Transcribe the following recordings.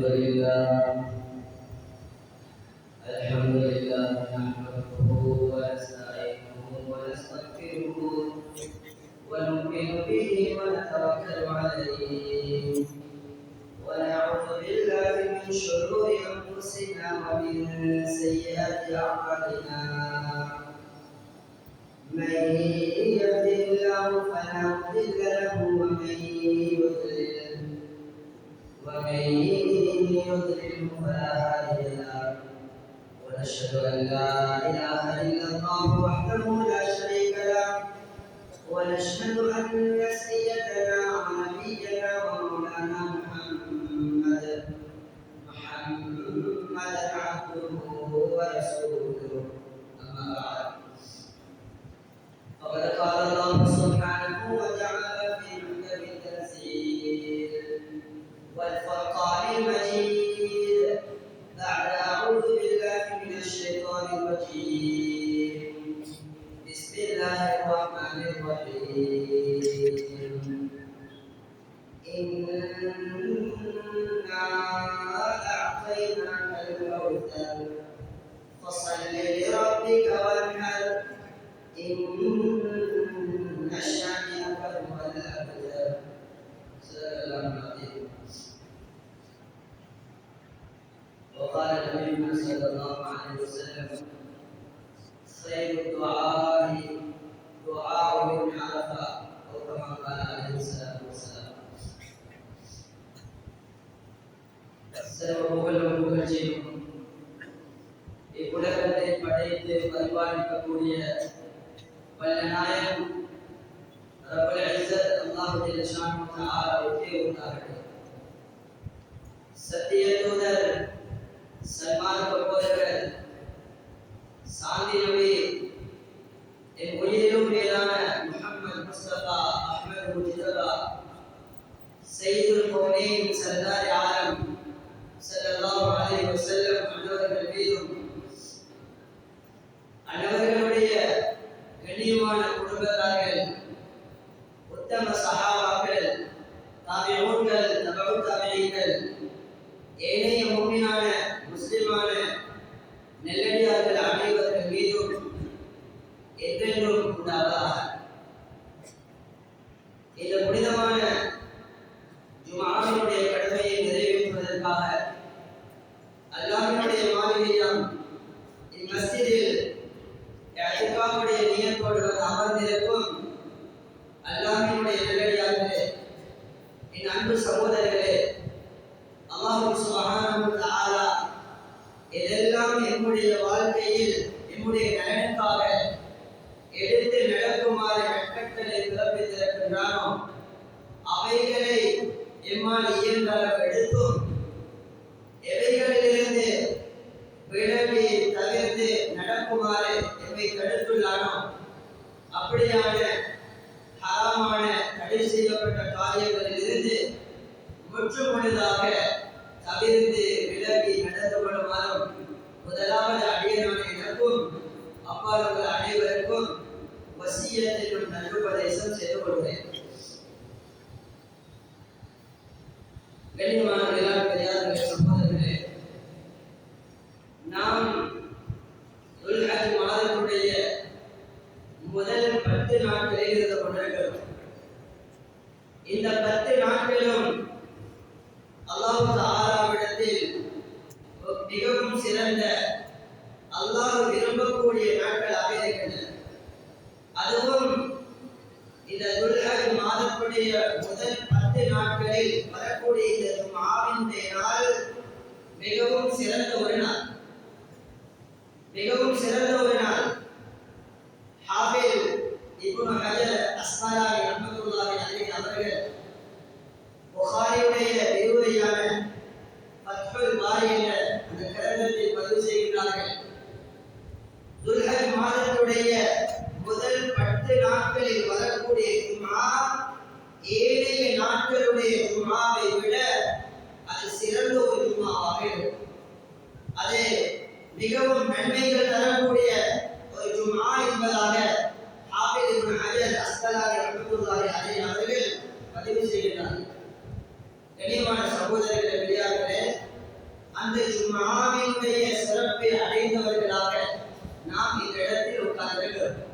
لله نحمده ونستعينه ونستغفره ونؤمن به ونتوكل عليه ونعوذ بالله من شرور أنفسنا ومن سيئات أعمالنا من يهده الله فلا مضل له ومن يضلل فلا هادي له ونشهد أن لا إله إلا الله وحده لا شريك له ونشهد أن سيدنا ونبينا ومولانا محمدا عبده ورسوله أما بعد فقد قال الله سبحانه وتعالى في محكم التنزيل والفرقان المجيد بعد أعوذ بالله من الشيطان الرجيم بسم الله الرحمن الرحيم إنا أعطيناك الكوثر فصل لربك وانحر إن شانئك هو الأبتر صدق الله العظيم. وقال نبينا صلى الله عليه وسلم خير الدعاء دعاء يوم عرفة أو كما قال عليه الصلاة والسلام. சர்வபுகழும் புகழ்ச்சியும் இவ்வுலகத்தை படைத்து பரிபாலிக்கக்கூடிய வல்ல நாயகம் ரப்பல் இஸ்ஸத் அல்லாஹ் ஜல்ல ஷானஹு வ தஆலாவுக்கே உண்டாகட்டும். சத்திய தூதர் சன்மார்க்க போதகர் சாந்தி நபி என் உயிரிலும் மேலான முஹம்மது முஸ்தபா அஹ்மது முஜ்தபா சையதுல் கௌனைன் சர்தார் ஆலம் ஸல்லல்லாஹு அலைஹி வஸல்லம் அன்னவர்கள் மீதும் அன்னவர்களுடைய கண்ணியமான குடும்பத்தார்கள் உத்தம சஹாபாக்கள் தாபிஊன்கள் தபஉ தாபிஈன்கள் ஏனைய முஃமினான முஸ்லிமான நல்லடியார்கள் அனைவர்கள் மீதும் என்றென்றும் உண்டாவதாக. இந்த புனிதமான ஜும்ஆவினுடைய கடமையை நிறைவேற்றுவதற்காக அல்லாஹ்வினுடைய மாளிகையாம் இம்மஸ்ஜிதில் இஅ்திகாஃபுடைய நியத்தோடு அமர்ந்திருக்கும் அல்லாஹ்வினுடைய நல்லடியார்களே, என் அன்பு சகோதரர்களே, அல்லாஹ் சுப்ஹானஹு வ தஆலா எதெல்லாம் நம்முடைய வாழ்க்கையில் நம்முடைய நலனுக்காக எடுத்து நடக்குமாறு கட்டளை பிறப்பித்திருக்கின்றானோ அவைகளை எம்மால் இயன்ற அளவு எடுத்தும் எவைகளிலிருந்து விலகி தவிர்த்து நடக்குமாறு எம்மை தடுத்துள்ளானோ அப்படியான ஹராமான தடை செய்யப்பட்ட காரியங்களிலிருந்து முற்றுமுழுதாக தவிர்த்து விலகி நடந்து கொள்ளுமாறும் முதலாவது அடியனான எனக்கும் அப்பால் அனைவருக்கும் வசியத்திலும் நல்பதேசம் செய்து கொள்கிறேன். கண்ணியமான பெரியார்களே, சகோதரர்களே, நாம் துல்ஹஜ் மாதத்துடைய முதல் 10 நாட்களில் இருந்து கொண்டிருக்கிறோம். இந்த 10 நாட்களும் அல்லாஹ் தஆலாவிடத்தில் மிகவும் சிறந்த அல்லாஹ் விரும்பக்கூடிய நாட்களாக இருக்கின்றன. அதுவும் இந்த துல்ஹஜ் மாதத்துடைய முதல் 10 நாட்களில் வரக்கூடிய இந்த ஜும்ஆவினுடைய நாள் மிகவும் சிறந்த ஒரு நாள், மிகவும் சிறந்த ஒரு நாள். ஹாஃபிஸ் இப்னு ஹஜர் அஸ்கலானி ரஹ்மத்துல்லாஹி அலைஹி அவர்கள் புகாரியுடைய விரிவுரையான ஃபத்ஹுல் பாரி என்ற அந்த கிரந்தத்தில் பதிவு செய்கிறார்கள். துல்ஹஜ் மாதத்துடைய முதல் 10 நாட்களில் வரக்கூடிய ஜும்ஆ ஏனைய நாட்களுடைய ஜும்ஆவை விட அது சிறந்த ஒரு ஜும்ஆவாக இருக்கும். அது மிகவும் நன்மைகள் தரக்கூடிய ஒரு ஜும்ஆ என்பதாக ஹாஃபிஸ் இப்னு ஹஜர் அஸ்கலானி ரஹ்மத்துல்லாஹி அலைஹி அவர்கள் பதிவு செய்கிறார்கள். கண்ணியமான சகோதரர்களே, பெரியார்களே, அந்த ஜும்ஆவினுடைய சிறப்பை அடைந்தவர்களாக நாம் இந்த இடத்தில் உட்கார்ந்திருக்கிறோம்.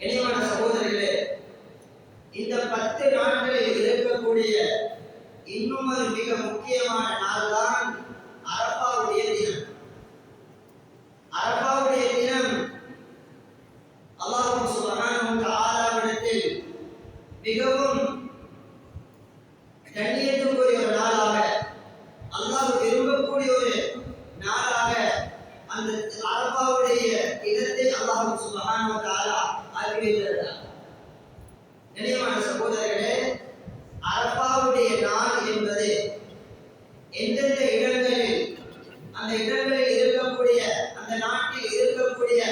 இனிமான சகோதரர்களே, இந்த 10 நாட்களில் இருக்கக்கூடிய இன்னும் ஒரு மிக முக்கியமான நாள் தான் அரஃபாவுடைய தினம். அரஃபாவுடைய தினம் அல்லாஹ் சுப்ஹானஹு வ தஆலாவிடத்தில் மிகவும் கண்ணியத்துக்குரிய ஒரு நாளாக, அல்லாஹ் விரும்பக்கூடிய ஒரு நாளாக அந்த அரஃபாவுடைய இடத்தை அல்லாஹ் சுப்ஹானஹு வ தஆலா ஆக்கி வைத்திருக்கிறார். கண்ணியமான சகோதரர்களே, அரஃபாவுடைய நாள் என்பது எந்தெந்த இடங்களில் அந்த இடங்களில் இருக்கக்கூடிய அந்த நாட்டில் இருக்கக்கூடிய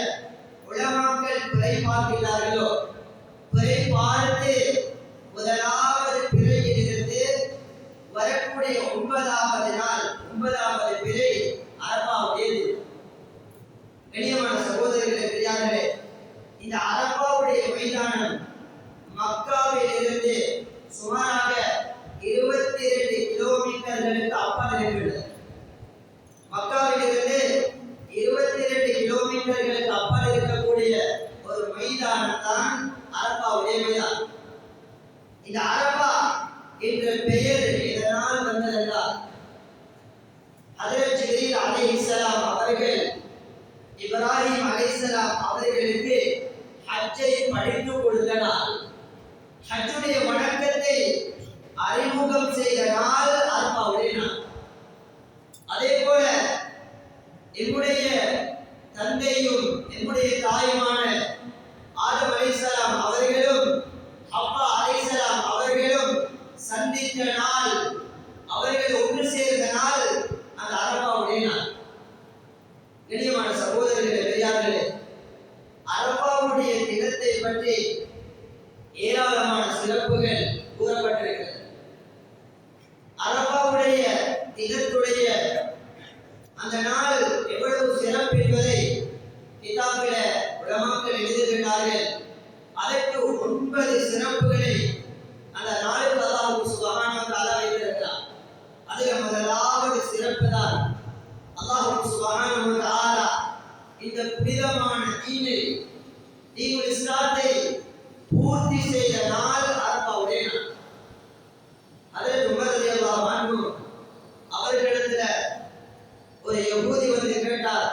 உலமாக்கள் பிறை பார்க்கிறார்களோ, பிறை பார்த்து முதலாவது பிறையிலிருந்து வரக்கூடிய 9வது நாள் 9வது பிறை அரஃபாவுடையது. கண்ணியமான சகோதரர்களே, பெரியார்களே, இந்த அரஃபாவுடைய மைதானம் மக்காவில் இருந்து சுமாராக 22 கிலோமீட்டர்களுக்கு அப்பால் இருக்கிறது. மக்காவில் இருந்து 22 கிலோமீட்டர்களுக்கு அப்பால் இருக்கக்கூடிய ஒரு மைதானம் தான் அரஃபாவுடைய மைதானம். இந்த அரஃபா என்ற பெயர் எதனால் வந்ததென்றால், ஹஜ்ரத் ஜிப்ரீல் அலைஹிஸ்ஸலாம் அவர்கள் இப்ராஹிம் அலைஹிஸ்ஸலாம் அவர்களுக்கு ஹஜ்ஜை படித்து கொடுத்த நாள், ஹஜ்ஜுடைய வணக்கத்தை அறிமுகம் செய்த நாள் அரஃபாவுடைய நாள். அதே போல என்னுடைய தந்தையும் என்னுடைய தாயுமான ஆதம் அலைஹிஸ்ஸலாம் அவர்களும் ஹவ்வா அலைஹிஸ்ஸலாம் அவர்களும் சந்தித்த நாள், அவர்கள் ஒன்று சேர்ந்த நாள் அந்த அரஃபாவுடைய நாள். கண்ணியமான சகோதரர்களே, பெரியார்களே, அரஃபாவுடைய தினத்தை பற்றி ஏராளமான சிறப்புகள் கூறப்பட்டிருக்கிறது. அரஃபாவுடைய தினத்துடைய அந்த நாள் எவ்வளவு சிறப்பு என்பதை கிதாபில உலமாக்கள் எழுதுகிறார்கள். அதற்கு 9 சிறப்புகளை அந்த நாளுக்கு அல்லாஹ் சுப்ஹானஹு வ தஆலா வைத்திருக்கிறார். அதில் முதலாவது சிறப்பு தான் அல்லாஹ் சுப்ஹானஹு வ தஆலா இந்த புனிதமான தீனுல் இஸ்லாத்தை பூர்த்தி செய்த நாள் அரஃபாவுடைய நாள். அதில் உமர் ரலியல்லாஹு அன்ஹு அவர்களிடத்துல ஒரு யஹூதி வந்து கேட்டார்,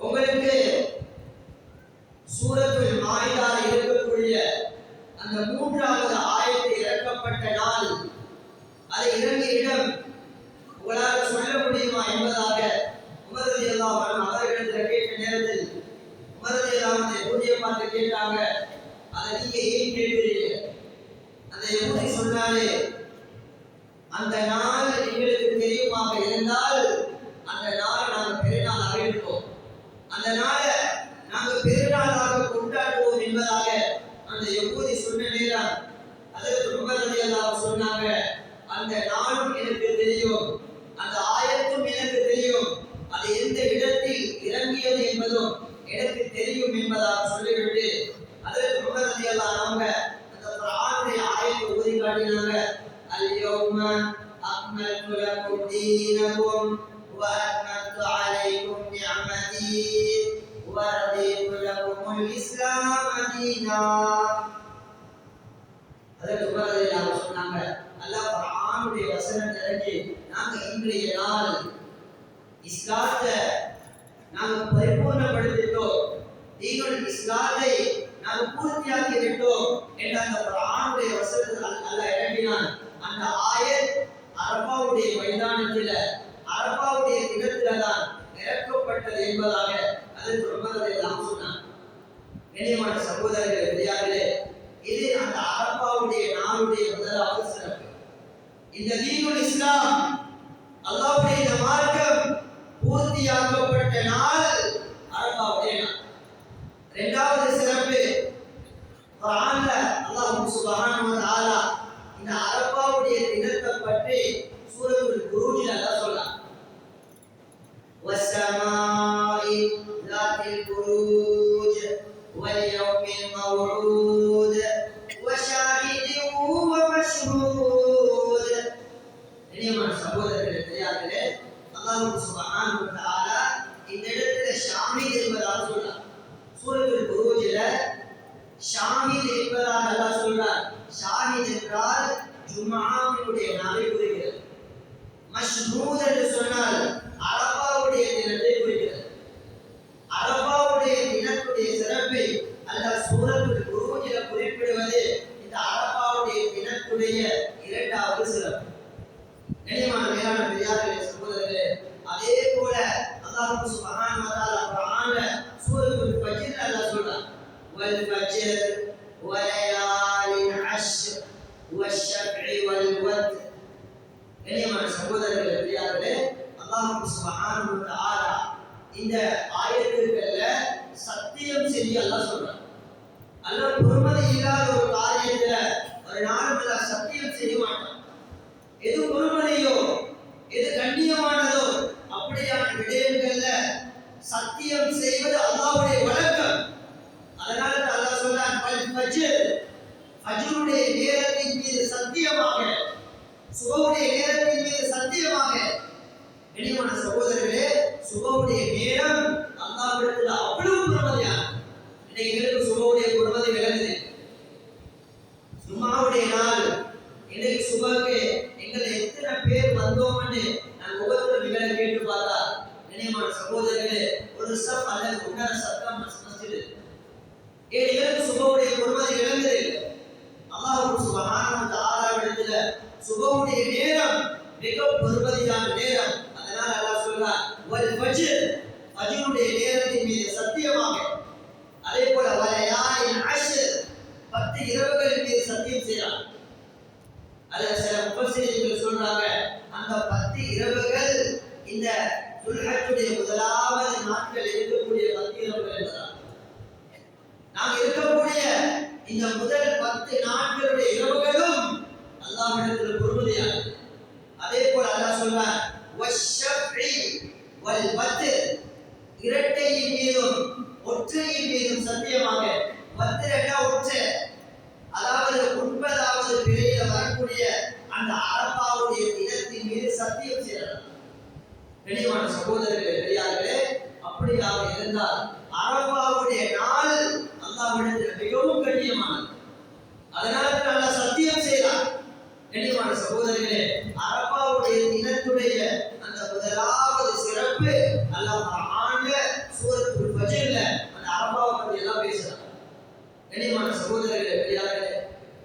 உங்களுக்கு சூரத்துல் மாயிதாவில் இருக்கக்கூடிய அந்த 3வது ஆயத்து இறக்கப்பட்ட நாள், அதை இறங்கிய இடம் உங்களால் சொல்ல முடியுமா என்பதாக உமர் ரலியல்லாஹு அன்ஹு அவர்களிடத்தில் கேட்ட நேரத்தில் உமர் ரலியல்லாஹு அன்ஹு யஹூதியை பார்த்து கேட்டாங்க, அதை நீங்க ஏன் கேட்கிறீங்க? அந்த யஹூதி சொன்னாலே, அந்த நாள் எங்களுக்கு தெரியுமாக இருந்தால் அந்த நாளை நாங்கள் பெருநாளாக இருப்போம், அந்த நாளை நாங்கள் பெருநாளாக கொண்டாடுவோம் என்பதாக அந்த யஹூதி சொன்ன நேரம் அதற்கு உமர் ரலியல்லாஹு அன்ஹு சொன்னாங்க, அந்த நாளும் எனக்கு தெரியும், அந்த ஆயத்தும் எனக்கு தெரியும், அது எந்த இடத்தில் இறங்கியது என்பதும் எனக்கு தெரியும் என்பதாக சொல்லிவிட்டு அதற்கு உமர் ரலியல்லாஹு அன்ஹு அந்த குர்ஆனுடைய ஆயத்தை ஓதி காட்டினாங்க. அல்-யௌம அக்மல்து லக்கும் தீனக்கும் வ அத்மம்து அலைக்கும் நிஅமதி வ ரதீது லக்குமுல் இஸ்லாம தீனா. அதற்கு உமர் ரலியல்லாஹு அன்ஹு சொன்னாங்க, அல்லாஹ் குர்ஆனுடைய வசனத்தை இறக்கி நாங்க இன்றைய நாள் இஸ்லாத்தை நாங்க பரிபூர்ணப்படுத்திட்டோம், தீனுல் இஸ்லாத்தை நாங்க பூர்த்தியாக்கி விட்டோம் என்ற அந்த குர்ஆனுடைய வசனத்தை அல்லாஹ் இறக்கினான். அந்த ஆயத் அரஃபாவுடைய மைதானத்தில் அரஃபாவுடைய தினத்தில் தான் இறக்கப்பட்டது என்பதாக அதற்கு உமர் ரலியல்லாஹு அன்ஹு சொன்னார். கண்ணியமான சகோதரர்களே, பெரியார்களே, இது அந்த அரஃபாவுடைய நாளுடைய முதலாவது சிறப்பு. இந்த தீனுல் இஸ்லாம் அல்லாஹ்வுடைய இந்த மார்க்கம் பூர்த்தியாக்கப்பட்ட நாள் அரஃபாவுடைய நாள். இரண்டாவது சிறப்பு, குர்ஆன்ல அல்லாஹ் சுப்ஹானஹு வ தஆலா இந்த அரஃபாவுடைய தினத்தை பற்றி சூரத்துல் புரூஜ்ல அல்லாஹ் சொல்றான், வஸ்ஸமாஇ ذاتில் புரூஜ் வல் யௌமில் மவ்ஊத் வ ஷாஹிதின் வ மஷ்ஹூத். இனிமான அல்லாஹ் சுப்ஹானஹு வ தஆலா இந்த இடத்துல ஷாஹித் என்பதாக சொல்றார். சூரத்துல் புரூஜ்ல ஷாஹித் என்பதாக அல்லாஹ் சொல்றார். ஷாஹித் என்றால் ஜும்ஆவுடைய நாளை குறிக்கிறது. மஷ்ஹூத் என்று சொன்னால் அரபாவுடைய தினத்தை குறிக்கிறது. அரபாவுடைய தினத்துடைய சிறப்பை அல்லாஹ் சூரத்துல் புரூஜ்ல குறிப்பிடுவது இந்த அரபாவுடைய தினத்துடைய இரண்டாவது சிறப்பு. கண்ணியமான மேலான பெரியார்களே சகோதரர்களே, அதே போல அல்லாஹ் சுப்ஹானஹு வ தஆலா குர்ஆன்ல சூரத்துல் ஃபஜ்ர் அல்லாஹ் சொல்றான், வல் ஃபஜ்ர் வ லயாலின் அஷ்ர் வஷ்ஷஃபி வல் வத்ர். கண்ணியமான சகோதரர்களே பெரியார்களே, அல்லாஹ் சுப்ஹானஹு வ தஆலா இந்த ஆயத்துக்கள்ல சத்தியம் செஞ்சு அல்லாஹ் சொல்றான். அல்லாஹ் பொறுமதி இல்லாத ஒரு காரியத்துல ஒரு நாளும் அல்லாஹ் சத்தியம் செய்ய மாட்டான். எது பொறுமதியோ எது கண்ணியமானதோ அப்படியான விடயங்கள்ல சத்தியம் செய்வது அல்லாஹ்வுடைய வழக்கம். அதனால அல்லாஹ் சொல்றான், வல் ஃபஜ்ர், ஃபஜ்ருடைய நேரத்தின் மீது சத்தியமாக, சுபஹுடைய நேரத்தின் மீது சத்தியமாக. கண்ணியமான சகோதரர்களே, சுபஹுடைய நேரம் அல்லாஹ்விடத்தில் அவ்வளவு பொறுமதியானது. இன்னைக்கு எங்களுக்கு சுபஹுடைய பொறுமதி விளங்குது. ஜும்ஆவுடைய நாள் இன்னைக்கு சுபஹுக்கு எங்களை எத்தனை பேர் வந்தோம்னு நான் ஒவ்வொரு நிகழ கேட்டு பார்த்தா, கண்ணியமான சகோதரர்களே, ஒரு சப் அல்லது உன்னத சத்தம் மஸ்ஜித். ஏன் எங்களுக்கு சுபஹுடைய பொறுமதி விளங்குது? அல்லாஹ் சுப்ஹானஹு வ தஆலாவிடத்துல சுபஹுடைய நேரம் மிக பொறுமதியான நேரம். அதனால அல்லாஹ் சொல்றார், வல் ஃபஜ்ர், ஃபஜ்ருடைய நேரத்தின் மீது சத்தியமாக. அதே போல வலயாலின் அஷ்ர், 10 இரவுகளின் மீது சத்தியம் செய்றார். அதுல சில முஃபஸ்ஸிரீன்கள் சொல்றாங்க, அந்த 10 இரவுகள் இந்த துல்ஹஜ்ஜுடைய முதலாவது நாட்கள் இருக்கக்கூடிய 10 இரவுகள் என்பதா. நாம் இருக்கக்கூடிய இந்த முதல் 10 நாட்களுடைய இரவுகளும் அல்லாஹ்விடத்தில் பொறுமதியானது. அதே போல அல்லாஹ் சொல்றார், வஷ்ஷஃபி வல் வத்ர், இரட்டையின் மீதும் ஒற்றையின் மீதும் சத்தியமாக. வத்ர் என்ற ஒற்றை, அதாவது 9வது பிறையில வரக்கூடிய அந்த அரபாவுடைய தினத்தின் மீது சத்தியம் செய்யலாம். கண்ணியமான சகோதரர்களே பெரியார்களே, அப்படியாக இருந்தால் அரபாவுடைய நாள் அல்லாஹ்விடத்தில் மிகவும் கண்ணியமானது. அதனால அல்லாஹ் சத்தியம் செய்தார். கண்ணியமான சகோதரர்களே, அரபாவுடைய தினத்துடைய அந்த முதலாவது சிறப்பு அல்லாஹ் குர்ஆன்ல சூரத்துல் ஃபஜ்ர்ல அந்த அரபாவை பத்தி எல்லாம் பேசுறார். கண்ணியமான சகோதரர்களே பெரியார்களே,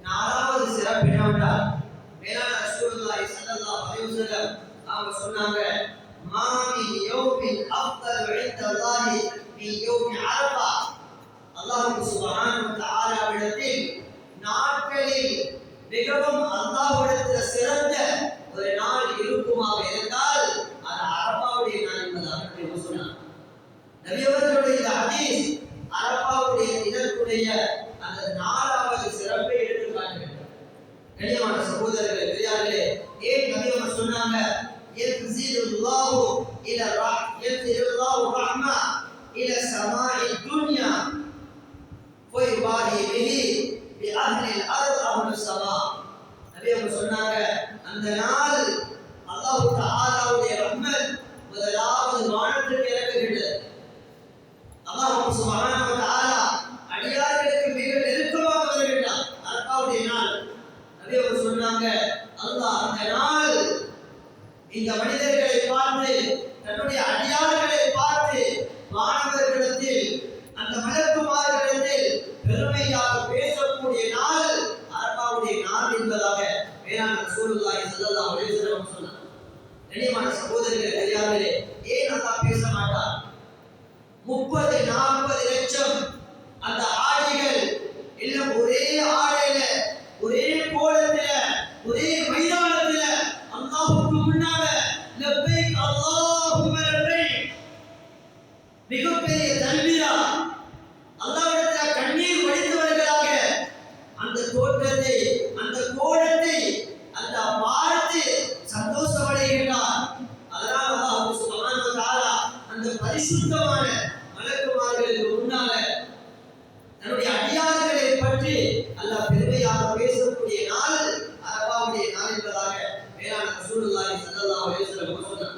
4வது சிறப்பு என்னவென்றால், மேலான ரசூலுல்லாஹி ஸல்லல்லாஹு அலைஹி வஸல்லம் அவங்க சொன்னாங்க, மா மின் யௌமின் அஃதலு இன்தல்லாஹி மின் யௌமி அரபா. அல்லாஹ் சுப்ஹானஹு வ தஆலாவிடத்தில் நாட்களில் மிகவும் அல்லாஹ்விடத்தில் சிறந்த ஒரு நாள் இருக்குமாக இருந்தால் அது அரபாவுடைய நாள் என்பதாக நபி சொன்னார். நபி அவர்களுடைய இந்த ஹதீஸ் அரபாவுடைய தினத்துடைய அந்த 4வது சிறப்பை எடுத்து காட்டுகிறது. கண்ணியமான சகோதரர்களே பெரியார்களே, ஏன் நபி அவர்கள் சொன்னாங்க, யன்ஸிலுல்லாஹு ரஹ்மா இல ஸமாஇ துன்யா ஃபயுபாஹி பிஹி பி அஹ்லில் அர்த் அஹ்லுஸ் ஸமா. நபி அவர்கள் சொன்னாங்க, அந்த நாள் அல்லாஹ் தஆலாவுடைய ரஹ்மத் முதலாவது வானத்திற்கு இறங்குகிறது. அல்லாஹ் சுப்ஹானஹு வ தஆலா அடியார்களுக்கு மிக நெருக்கமாக வருகிறார் அரபாவுடைய நாள். நபி அவர்கள் சொன்னாங்க, அல்லாஹ் அந்த நாள் இந்த மனிதர்களை பார்த்து, தன்னுடைய அடியார்களை பார்த்து வானவர்களிடத்தில், அந்த மலக்குமார்களிடத்தில் பெருமையாக பேசக்கூடிய நாள் அரபாவுடைய நாள் என்பதாக மேலான ரசூலுல்லாஹி ஸல்லல்லாஹு அலைஹி வஸல்லம் சொன்னார். கண்ணியமான சகோதரர்களே பெரியார்களே, ஏன் அல்லாஹ் பேச மாட்டார்? 30-40 லட்சம் அந்த ஆடைகள் எல்லாம் ஒரே ஆடையில, ஒரே கோலத்தில, ஒரே மைதானத்தில அல்லாஹ்வுக்கு முன்னால லப்பைக் அல்லாஹும்ம லப்பைக், மிகப்பெரிய தல்பியா, அல்லாஹ்விடத்தில் கண்ணீர் வடித்தவர்களாக அந்த தோற்றத்தை, அந்த கோலத்தை அந்த பார்த்து சந்தோஷமடைகிறார். அதனால் அல்லாஹ் சுப்ஹானஹு வ தஆலா அந்த பரிசுத்தமான மலக்குமார்களுக்கு முன்னால தன்னுடைய அடியார்களை பற்றி அல்லாஹ் பெருமையாக பேசக்கூடிய நாள் அரபாவுடைய நாள் என்பதாக மேலான ரசூலுல்லாஹி ஸல்லல்லாஹு அலைஹி வஸல்லம் சொன்னார்.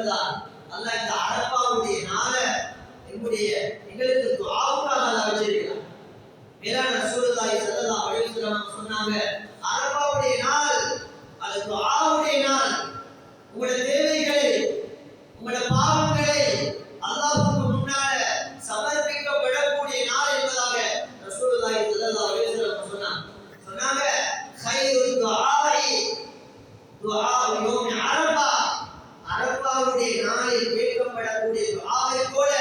தான் அல்லாஹ் இந்த அரபாவுடைய நாளை எங்களுக்கு துஆவுக்காக அல்லாஹ் வச்சிருக்கிறான். மேலான ரசூலுல்லாஹி ஸல்லல்லாஹு அலைஹி வஸல்லம் சொன்னாங்க, அரபாவுடைய நாள் அது துஆவுடைய நாள். உங்களுடைய தேவைகளை, உங்களுடைய பாவங்களை அல்லாஹ்வுக்கு முன்னால சமர்ப்பிக்கப்படக்கூடிய நாள் என்பதாக ரசூலுல்லாஹி ஸல்லல்லாஹு அலைஹி வஸல்லம் சொன்னாங்க. கைரு துஆஇ துஆஉ யௌமி அரபா, அரபாவுடைய நாளில் கேட்கப்படக்கூடிய துஆவை போல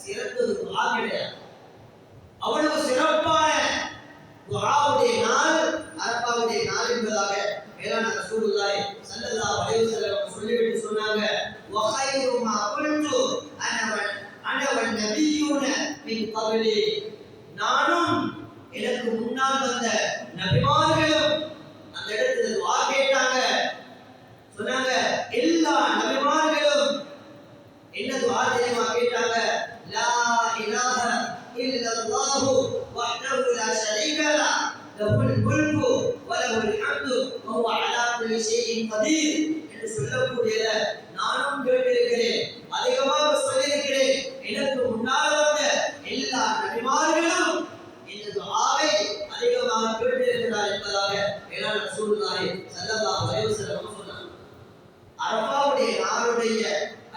சிறந்தது துஆ கிடையாது. அவ்வளவு சிறப்பான துஆவுடைய நாள் அரபாவுடைய நாள் என்பதாக மேலான ரசூலுல்லாஹி ஸல்லல்லாஹு அலைஹி வஸல்லம் சொல்லிவிட்டு சொன்னாங்க, வ கைரு மா குல்து அன வன் நபியூன மின் கப்லி, நானும் எனக்கு முன்னால் வந்த நபிமார்களும் அந்த இடத்துல துஆ கேட்டாங்க. சொன்னாங்க, எல்லா நபிமார்களும் என்ன துஆ தெரியுமா கேட்டாங்க? லா இலாஹ இல்லல்லாஹு வஹ்தஹு லா ஷரீக லஹு லஹுல் முல்கு வ லஹுல் ஹம்து வ ஹுவ அலா குல்லி ஷைஇன் கதீர் என்று சொல்லக்கூடியத நானும் கேட்டிருக்கிறேன், அதிகமாக சொல்லியிருக்கிறேன். எனக்கு முன்னால் வந்த எல்லா நபிமார்களும் இந்த துஆவை அதிகமாக கேட்டிருக்கிறார் என்பதாக மேலான ரசூலுல்லாஹி ஸல்லல்லாஹு அலைஹி வஸல்லம் சொன்னாங்க. அரபாவுடைய நாளுடைய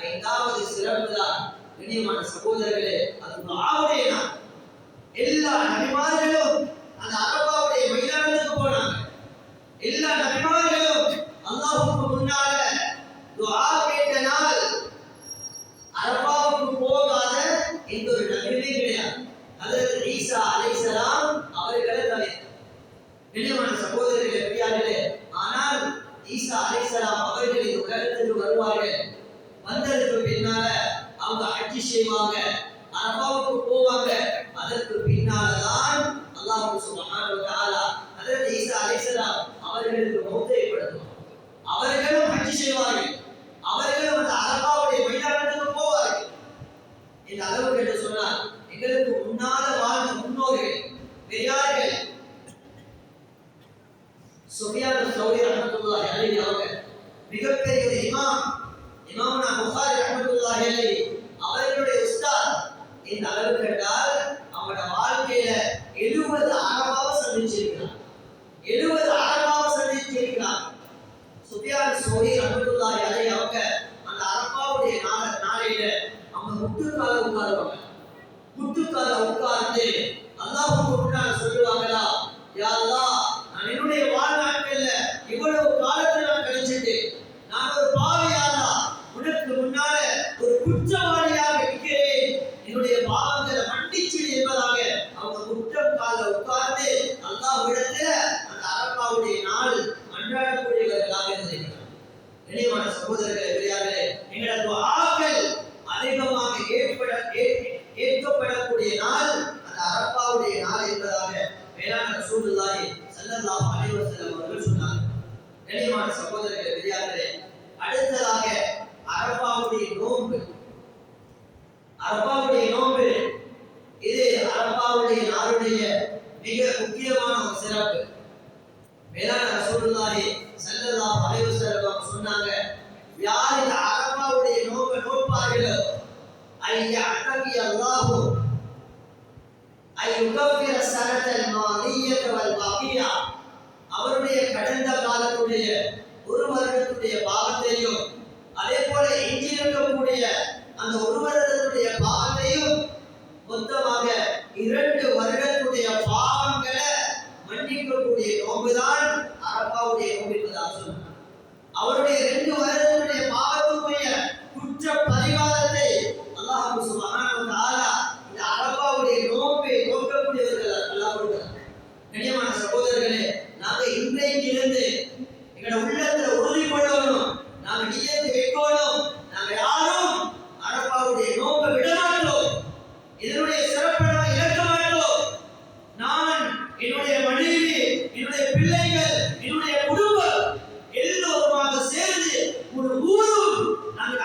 5வது சிறப்பு தான் கண்ணியமான சகோதரர்களே, அது துஆவுடைய நாள். எல்லா நபிமார்களும் அந்த அரபாவுடைய மைதானத்துக்கு போனாங்க. எல்லா நபிமார்களும் அல்லாஹ்வுக்கு முன்னால துஆ கேட்ட நாள். அரபாவுக்கு போகாத எந்த ஒரு நபியுமே கிடையாது. ஹஜ்ரத் ஈசா அலைஹிஸ்ஸலாம் அவர்களை தவிர. கண்ணியமான சகோதரர்களே, பெரியார்களே, ஆனால் ஈசா அலைஹிஸ்ஸலாம் அவர்கள் இந்த உலகத்துக்கு வருவார்கள். வந்ததற்கு பின்னால அவங்க ஹஜ் செய்வாங்க, அரபாவுக்கு போவாங்க. அதற்கு பின்னால தான் அல்லாஹ் சுப்ஹானஹு வ தஆலா ஹஜ்ரத் ஈசா அலைஹிஸ்ஸலாம் அவர்களுக்கு மௌத்தை ஏற்படுத்துவார். அவர்களும் ஹஜ் செய்வார்கள், அவர்களும் அந்த அரபாவுடைய மைதானத்துக்கு போவார்கள். இந்த அளவுக்கு என்று சொன்னால் எங்களுக்கு முன்னால வாழ்ந்த முன்னோர்கள் பெரியார்கள் சுஃபியான் ஸௌரி ரஹ்மத்துல்லாஹி அலைஹி அவங்க மிகப்பெரிய ஒரு இமாம்னா புகாரி ரஹ்மத்துல்லாஹி அலைஹி அவர்களுடைய உஸ்தாத். இந்த அளவுக்கு என்றால் அவங்களோட வாழ்க்கையில 70 அரபாவை சந்திச்சிருக்கிறார். 70 அரபாவை சந்திச்சிருக்கிறார். சுஃபியான் ஸௌரி ரஹ்மத்துல்லாஹி அலைஹி அவங்க அந்த அரபாவுடைய நாளையில அவங்க முட்டுக்கால உட்காருவாங்க. முட்டுக்கால உட்கார்ந்து அல்லாஹ்வுக்கு முன்னால சொல்லுவாங்களா, யா அல்லாஹ், நான் என்னுடைய வாழ்நாட்கள்ல இவ்வளவு காலத்தை நான் கழிச்சிட்டு நான் ஒரு பாவி அல்லாஹ், உனக்கு முன்னால ஒரு குற்றவாளியாக இருக்கிறேன், என்னுடைய பாவங்களை மன்னிச்சிடு என்பதாக அவங்க முட்டுக்கால உட்கார்ந்து அல்லாஹ்விடத்துல அந்த அரபாவுடைய நாள் மன்றாடக்கூடியவர்களாக இருந்திருக்கிறார். கண்ணியமான சகோதரர்களே, பெரியார்களே, எங்களோட துஆக்கள் அதிகமாக ஏற்கப்படக்கூடிய நாள் அந்த அரபாவுடைய நாள் என்பதாக மேலான ரசூலுல்லாஹி ஸல்லல்லாஹு அலைஹி வஸல்லம் அவர்கள் சொன்னார். கண்ணியமான சகோதரர்களே, பெரியார்களே, அடுத்ததாக அரபாவுடைய நோன்பு. அரபாவுடைய நோன்பு இது அரபாவுடைய நாளுடைய மிக முக்கியமான ஒரு சிறப்பு. மேலான ரசூலுல்லாஹி ஸல்லல்லாஹு அலைஹி வஸல்லம் சொன்னாங்க, யார் இந்த அரபாவுடைய நோன்பை நோட்பார்களோ ஐயஅதகி அல்லாஹு ஐயுகஃபிர ஸனத்தல் மாதியத வல் பாகியா, அவருடைய கடந்த காலத்துடைய ஒரு வருடத்துடைய பாவத்தையும் அதே போல எஞ்சியிருக்கக்கூடிய அந்த ஒரு வருடத்துடைய பாவத்தையும் மொத்தமாக 2 வருடத்துடைய பாவங்களை மன்னிக்கக்கூடிய நோன்புதான் அரபாவுடைய நோன்பு என்பதாக சொன்னார். அவருடைய 2 வருடத்துடைய பாவத்துக்குரிய குற்ற பரிகாரத்தை அல்லாஹ் சுப்ஹானஹு வ தஆலா இந்த அரபாவுடைய நோன்பை நோக்கக்கூடியவர்கள் அல்லாஹ் கொடுக்கிறார். கண்ணியமான சகோதரர்களே, நாங்க இன்றைக்கிலிருந்து எங்களோட உள்ளத்துல உறுதி கொள்ளணும், நாங்க நியத்து வைக்கணும், நாங்க யாரும் அரபாவுடைய நோன்பை விட மாட்டோம், இதனுடைய சிறப்பை நாம் இழக்க மாட்டோம். நான், என்னுடைய மனைவி, என்னுடைய பிள்ளைகள், என்னுடைய குடும்பம் எல்லோருமாக சேர்ந்து ஒரு ஊரும் நாங்கள்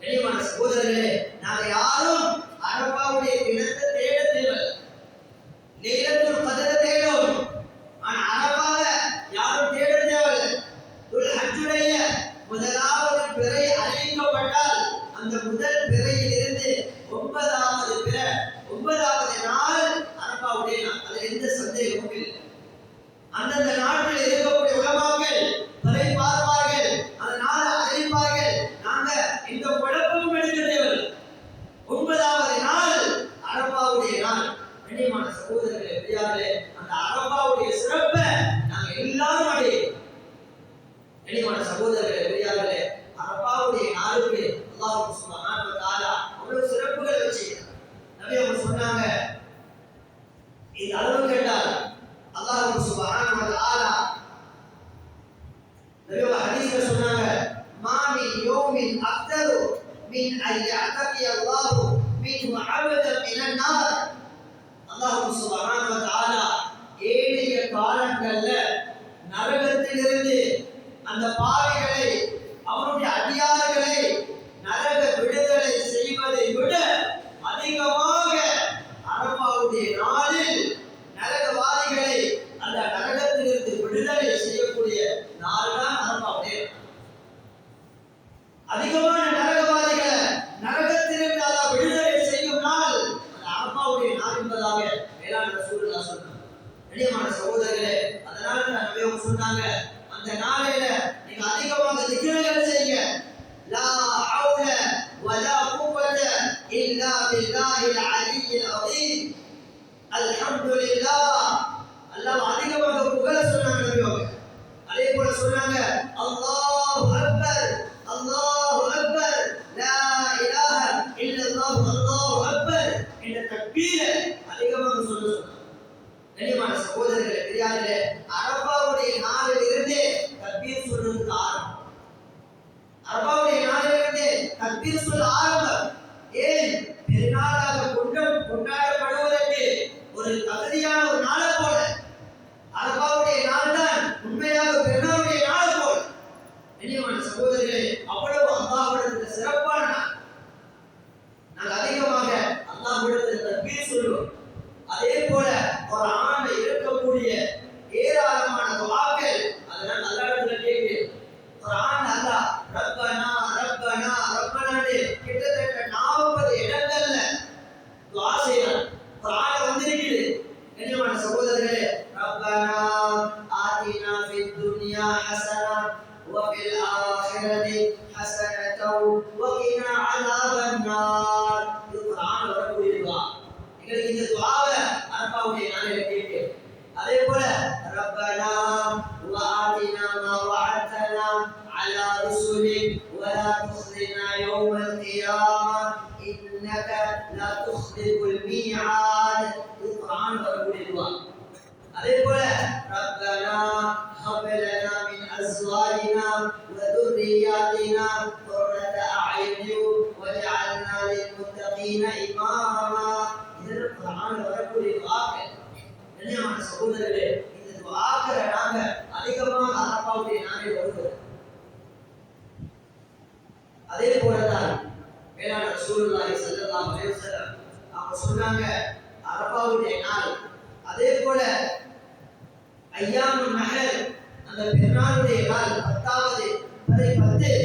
கனிவான சகோதரர்களே, நாங்க யாரும் அரபாவுடைய தினத்தை தேட தேவையில்லை. லைலத்துல் கத்ர தேடும். ஆனா அரபாவை யாரும் தேட தேவையில்லை. துல் ஹஜ்ஜுடைய முதலாவது பிறை அறிவிக்கப்பட்டால் அந்த முதல் பிறையிலிருந்து 9வது நாள் அரபாவுடைய நாள். அதில் எந்த சந்தேகமும் இல்லை. அந்தந்த நாட்டில் இருக்கக்கூடிய உலமாக்கள் பிறை பார்ப்பார்கள், அதனால அறிவிப்பார்கள். நாங்க இந்த குழப்பமும் எடுக்க தேவையில்லை. 9வது நாள் அரபாவுடைய நாள். கண்ணியமான சகோதரர்களே, பெரியார்களே, அந்த அரபாவுடைய சிறப்பை நாங்க எல்லாரும் அடையணும். கண்ணியமான சகோதரர்களே, பெரியார்களே, அரபாவுடைய நாளுக்கு அல்லாஹ் சுப்ஹானஹு வ தஆலா அவ்வளவு சிறப்புகளை வச்சிருக்கார். நபி அவங்க சொன்னாங்க, இந்த அளவு கேட்டால் அல்லாஹ் சுப்ஹானஹு வ தஆலா நபி அவங்க ஹதீஸ்ல சொன்னாங்க, மா மின் யௌமின் அக்தரு மின் அன் யஅதகி அல்லாஹ் மின்ஹு அபதன் மினன் நார். அல்லாஹ் சுப்ஹானஹு வ தஆலா ஏழைய காலங்கள்ல நரகத்திலிருந்து அந்த பாவிகளை, அவருடைய அடியார்களை நரக விடுதலை செய்வதை விட அதிகமாக அரபாவுடைய நாளில் நரகவாதிகளை அந்த நரகத்திலிருந்து விடுதலை செய்யக்கூடிய நாள் தான் அரபாவுடைய. அதிகமான நரகவாதிகளை நரகத்திலிருந்து அல்லாஹ் விடுதலை செய்யும் நாள் அந்த அரபாவுடைய நாள் என்பதாக மேலான ரசூலுல்லாஹ் சொன்னாங்க. கண்ணியமான சகோதரர்களே, அதனால தான் நபி அவங்க சொன்னாங்க, அந்த நாளையில நீங்க அதிகமாக திக்ருகள் செய்யுங்க. லா ஹவுல வலா குவத இல்லா பில்லாஹில் அலியில் அஸீம். அல்ஹம்துலில்லாஹ். அல்லாஹ் அதிகமாக புகழ சொன்னாங்க நபி அவங்க. அதே போல சொன்னாங்க, அல்லாஹு அக்பர், அல்லாஹு அக்பர், லா இலாஹ இல்லல்லாஹ், அல்லாஹு அக்பர் என்ற தக்பீரை அதிகமாக சொன்னாங்க. கண்ணியமான சகோதரர்களே, பெரியார்களே, அரபாவுடைய நாளில் இருந்து தக்பீர் சொல்றதுக்கு ஆரம்பம். அரபாவுடைய நாளில் இருந்து தக்பீர் சொல்ல ஆரம்பம். ஏன்? பெருநாளாக கொண்டாடப்படுவதற்கு ஒரு தகுதியான ஒரு நாளை போல அரபாவுடைய நாள் தான் உண்மையாக பெருநாளுடைய நாள் போல. கண்ணியமான சகோதரர்களே, அவ்வளவு அல்லாஹ்விடத்தில் சிறப்பான நாள். நாங்கள் அதிகமாக அல்லாஹ்விடத்தில் தக்பீர் சொல்லுவோம். அதே போல ஒரு ஆண்ல இருக்கக்கூடிய ஏராளமான துஆக்கள் அதெல்லாம் நல்ல இடத்துல கேட்குது. ஒரு ஆண் அல்லாஹ் ரப்பனா ரப்பனா ரப்பனான்னு கிட்டத்தட்ட 40 இடங்கள்ல துஆ செய்யறான். குர்ஆன்ல வந்திருக்குது. கண்ணியமான சகோதரர்களே, ரப்பனா ஆதினா ஃபித் துன்யா ஹஸனா வ ஃபில் ஆখিরাতি ஹஸனத்தன் வ கினா அஸாபன் நார். இது குர்ஆன்ல வரக்கூடிய துஆ. எங்களுக்கு இந்த துஆவை அரபாவுடைய நாளில கேட்கு. அதே போல ரப்பனா வ ஆதினா மா வஅதனா அலா ருசுலிக் வ லா துஸ்ரினா யௌமல் கியாமா இன்னக லா துஸ்ரிகுல் மீஆத். இது குர்ஆன் வரக்கூடிய துஆ. அதே போல ரப்பனா ஹப் லனா மின் அஸ்வாஜினா வ ذُرِّيَّاتِنَا قُرَّةَ أَعْيُنٍ وَاجْعَلْنَا لِلْمُتَّقِينَ إِمَامًا. இது குர்ஆன்ல வரக்கூடிய துஆக்கள். கண்ணியமான சகோதரர்களே, இந்த துஆக்களை நாங்க அதிகமாக அரபாவுடைய நாளில் வருகிறோம். அதே போலதான் மேலான ரசூலுல்லாஹி ஸல்லல்லாஹு அலைஹி வஸல்லம் அவங்க சொன்னாங்க, அரபாவுடைய நாள். அதே போல ஐயாமுன் நஹர், அந்த பெருநாளுடைய நாள் 10வது பிறை 10.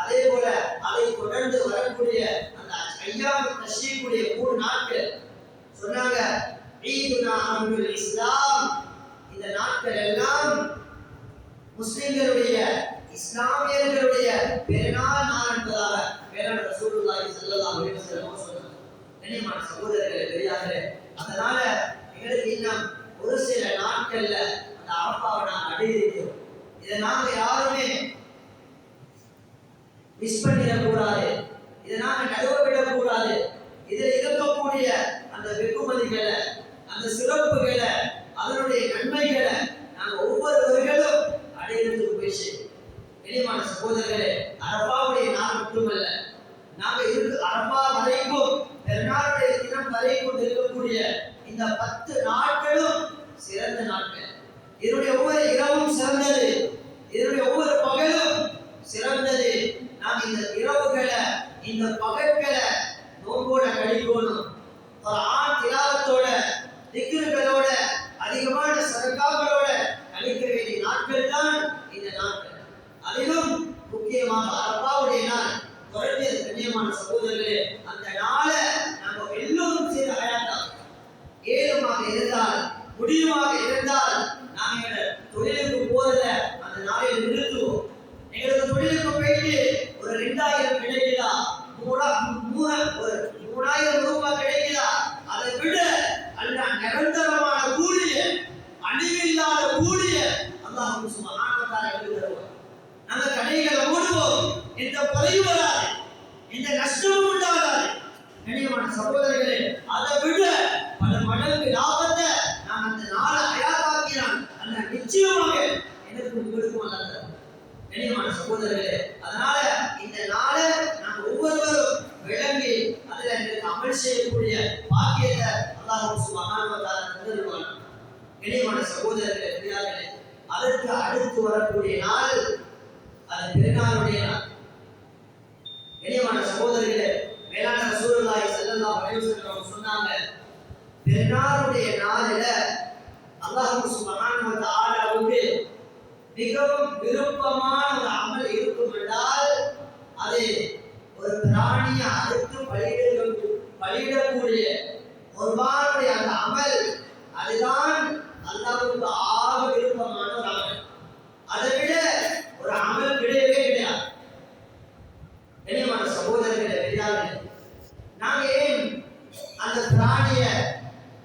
அதே போல அதை தொடர்ந்து வரக்கூடிய அந்த ஐயாமுன் தஷ்ரீக்குடைய 3 நாட்கள் சொன்னாங்க, ஈதுனா அம்ருல் இஸ்லாம். இந்த நாட்கள் எல்லாம் முஸ்லிம்களுடைய, இஸ்லாமியர்களுடைய பெருநாள் நாள் என்பதாக மேலான ரசூலுல்லாஹி ஸல்லல்லாஹு அலைஹி வஸல்லம் சொன்னாங்க. கண்ணியமான சகோதரர்களே, பெரியார்களே, அதனால எங்களுக்கு இன்னும் ஒரு சில நாட்கள்ல அந்த அரபாவை நாம் அடையிருக்கிறோம். இதை நாங்க யாருமே மிஸ் பண்ணிடக்கூடாது. இதை நாங்க நடுவ விடக்கூடாது. இதில் இருக்கக்கூடிய அந்த வெகுமதிகளை, அந்த சிறப்புகளை, அதனுடைய நன்மைகளை நாங்கள் ஒவ்வொருவர்களும் அடையிறதுக்கு முயற்சி. கண்ணியமான சகோதரர்களே, அரபாவுடைய நாள் மட்டுமல்ல, நாங்கள் அரபா வரைக்கும் பெருநாளுடைய தினம் வரைக்கும் இருக்கக்கூடிய இந்த 10 நாட்களும் சிறந்த நாட்கள். இதனுடைய ஒவ்வொரு இரவும் சிறந்தது, இதனுடைய ஒவ்வொரு பகலும் சிறந்தது. நாம் இந்த இரவுகளை இந்த பகற்களை நோம்போட கழிக்கணும். ஒரு ஆண் திலாவத்தோட திக்ருகளோட அதிகமான சதகாக்களோட கழிக்க வேண்டிய நாட்கள் தான் இந்த நாட்கள். அதிலும் முக்கியமாக அரபாவுடைய நாள் குறைஞ்சது கண்ணியமான சகோதரர்களே, அந்த நாளை நாம எல்லோரும் சேர்ந்து அடையாளம் ஏழுமாக இருந்தால் முடியுமாக இருந்தால் நாங்கள் தொழிலுக்கு போறத அந்த நாளையில் நிறுத்துவோம். எங்களுக்கு தொழிலுக்கு போயிட்டு ஒரு 2000 கிடைக்குதா, 3000 ரூபாய் கிடைக்குதா, அதை விட அல்ல நிரந்தரமான கூலிய, அழிவில்லாத கூலிய அல்லாஹ் சுப்ஹானஹு வ தஆலா எங்களுக்கு தருவார். நாங்க கடைகளை மூடுவோம், எந்த குறையும் வராது, எந்த நஷ்டமும் உண்டாகாது. கண்ணியமான சகோதரர்களே, அதை விட பல மடங்கு லாபத்தை நான் அந்த நாளை அயாத்தாக்கிறான் அல்ல நிச்சயமாக எனக்கு உங்களுக்கும் அல்ல. கண்ணியமான சகோதரர்களே, அதனால இந்த நாளை நாங்கள் ஒவ்வொருவரும் விளங்கி அதில் எங்களுக்கு அமல் செய்யக்கூடிய பாக்கியத்தை அல்லாஹ் சுப்ஹானஹு வ தஆலா தந்துருவான். கண்ணியமான சகோதரர்களே, பிரியார்களே, அதற்கு அடுத்து வரக்கூடிய நாள் அது பெருநாளுடைய நாள். கண்ணியமான சகோதரர்களே, மேலான ரசூலுல்லாஹி ஸல்லல்லாஹு அலைஹி வஸல்லம் சொன்னாங்க, பெருநாளுடைய நாளில அல்லாஹ் சுப்ஹானஹு வ தஆலாவுக்கு மிகவும் விருப்பமான ஒரு அமல் இருக்கும் என்றால் அது ஒரு பிராணியை அறுத்து பலியிடக்கூடிய ஒருவருடைய அந்த அமல், அதுதான் அல்லாஹ்வுக்கு ஆக விருப்பமான ஒரு அமல். அதை விட ஒரு அமல் கிடையவே கிடையாது. கண்ணியமான சகோதரர்களே, பெரியார்களே, நாங்க ஏன் அந்த பிராணிய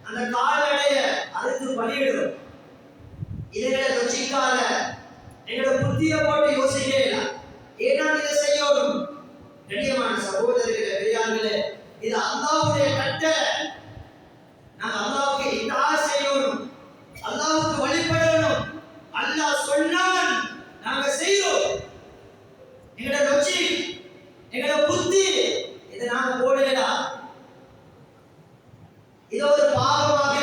அந்த கால்நடைய அறுத்து பலியிடுறோம்? இதுகளை தொச்சிக்கால எங்களோட புத்திய போட்டு யோசிக்கலாம், ஏன்னா இதை செய்யணும். கண்ணியமான சகோதரர்களே, பெரியார்களே, இது அல்லாஹ்வுடைய கட்டளை. நாங்க அல்லாஹ்வுக்கு இதாஅத் செய்யணும், அல்லாஹ்வுக்கு வழிபடணும். அல்லாஹ் சொன்னான், நாங்க செய்வோம். எங்களோட ருச்சி, எங்களோட புத்தி இதை நாங்க போடலாம். இது ஒரு பாவமாக,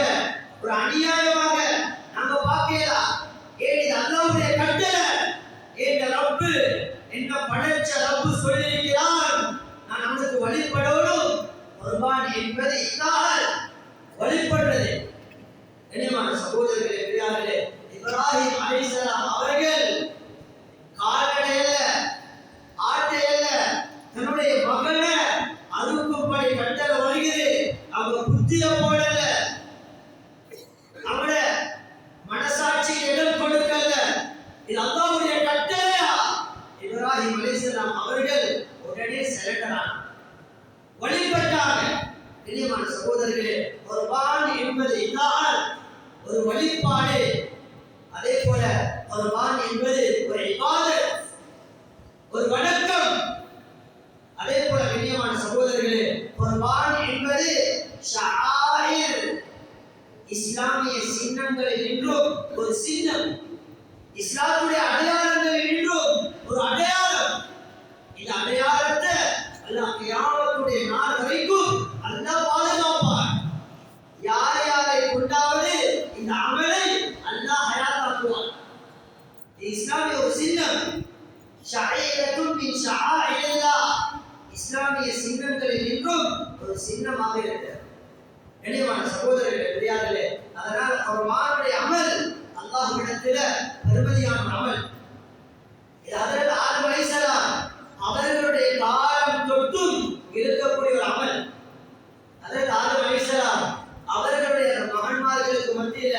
ஒரு அநியாயமாக நாங்க பார்க்கலாம். ஏன் இது அல்லாஹ்வுடைய கட்டளை. ஏன் ரப்பு என்ன படைச்ச ரப்பு சொல்லியிருக்கிறான், நான் அவனுக்கு வழிபடணும். குர்பான் என்பது இதால் வழிபடுறது. கண்ணியமான சகோதரர்களே, பெரியார்களே, இப்ராஹிம் அலைஹிஸ்ஸலாம் அவர்கள் கால்நடையல்ல, ஆட்டையல்ல, தன்னுடைய மகனை அறுக்கும்படி கட்டளை வருகிறது. அவங்க புத்திய போடல, அவட மனசாட்சிக்கு இடம் கொடுக்கல. இது அல்லாஹ்வுடைய கட்டளையா? இப்ராஹிம் அலைஹிஸ்ஸலாம் அவர்கள் உடனே செலக்டரான வழிபட்டாங்க. கண்ணியமான சகோதரர்களே, குர்பான் என்பது இதால் ஒரு வழிபாடு. அதே போல குர்பான் என்பது ஒரு இபாதத், ஒரு வணக்கம். அதே போல கண்ணியமான சகோதரர்களே, குர்பான் என்பது ஷஆயிர், இஸ்லாமிய சின்னங்களில் நின்றும் ஒரு சின்னம், இஸ்லாமுடைய அடையாளங்களில் நின்றும் ஒரு அடையாளம். இந்த அடையாளத்தை அல்லாஹ் கியாமத்துடைய நாள் வரைக்கும் அல்லாஹ் பாதுகாப்பார். யார் யாரை கொண்டாவது இந்த அமலை அல்லாஹ் ஹயாத்தாக்குவார். இஸ்லாமிய ஒரு சின்னம், ஷஆயிரத்துன் மின் ஷஆயிரில்லாஹ், இஸ்லாமிய சின்னங்களில் நின்றும் ஒரு சின்னமாக இருக்கிறது. கண்ணியமான சகோதரர்களே, பெரியார்களே, அதனால் குர்பானுடைய அமல் அல்லாஹ்விடத்தில் பெருமதியான அமல். இது ஹஜ்ரத் ஆதம் அலைஹிஸ்ஸலாம் அவர்களுடைய காலம் தொட்டும் இருக்கக்கூடிய ஒரு அமல். ஹஜ்ரத் ஆதம் அலைஹிஸ்ஸலாம் அவர்களுடைய மகன்மார்களுக்கு மத்தியில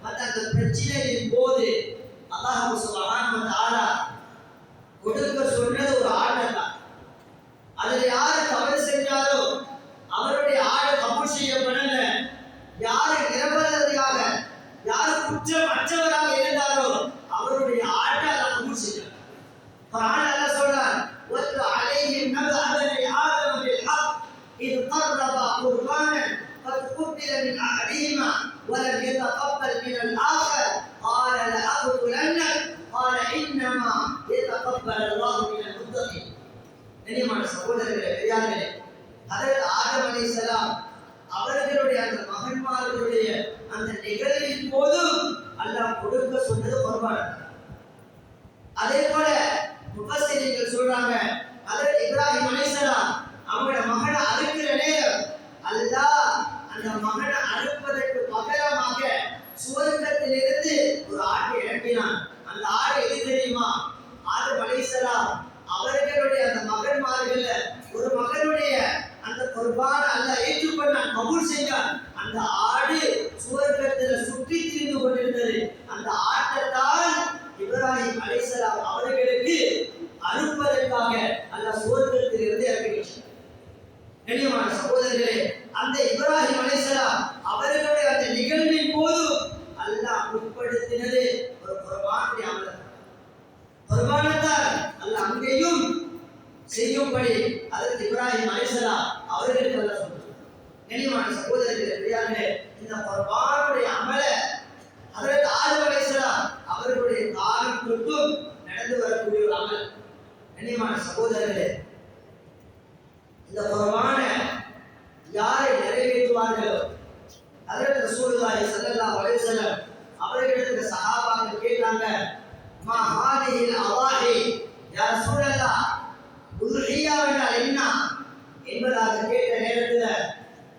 மற்ற அந்த பிரச்சனையின் போது அல்லாஹ் சுப்ஹானஹு வ தஆலா கொடுக்க சொன்னது ஒரு ஆட்டை. அதில் யாரு தவறு செஞ்சாலோ அவருடைய ஆடு கபூல் செய்யப்படல. யாரு நிரபராதியாக, யாரு குற்றம் அற்றவராக இருந்தாரோ அவருடைய ஆட்டை அல்லாஹ் கபூல் செய்யல. குர்ஆன் அல்லாஹ் சொல்றார், வத்லு அலைஹிம் நபஅ பனி ஆதம பில் ஹக் இத் கர்ரபா குர்பானன் ஃபதுபில மின் அஹதிஹிமா வலம் யதகப்பல் மின் அல்-ஆகர் قال لأقتلنك قال إنما يتقبل الله من المتقين. கண்ணியமான சகோதரர்களே, பெரியார்களே, ஹஜ்ரத் ஆதம் அலைஹிஸ்ஸலாம் அவர்களுடைய அந்த மகன்மார்களுடைய அந்த நிகழ்வின் போது அல்லாஹ் கொடுக்க சொன்னது குர்பான். அதே போல முஃபஸ்ஸிரீன்கள் சொல்றாங்க, ஹஜ்ரத் இப்ராஹிம் அலைஹிஸ்ஸலாம் அதற்கு இப்ராஹிம் அலைஹிஸ்ஸலாம் அவர்களுக்கு அல்லாஹ் சொல்றார். கண்ணியமான சகோதரர்களே பெரியார்களே, இந்த குர்ஆனுடைய அமல ஹஜ்ரத் ஆதம் அலைஹிஸ்ஸலாம் அவர்களுடைய காலம் தொட்டும் நடந்து வரக்கூடிய ஒரு அமல். கண்ணியமான சகோதரர்களே, இந்த குர்ஆனை யாரை நிறைவேற்றுவார்களோ ஹஜ்ரத் ரசூலுல்லாஹி ஸல்லல்லாஹு அலைஹி வஸல்லம் அவர்களிடத்தில் சஹாபாக்கள் கேட்டாங்க, மா ஹாதிஹில் அவாஹி யா ரசூலல்லாஹ், உதுஹியா என்றால் என்ன என்பதாக கேட்ட நேரத்தில்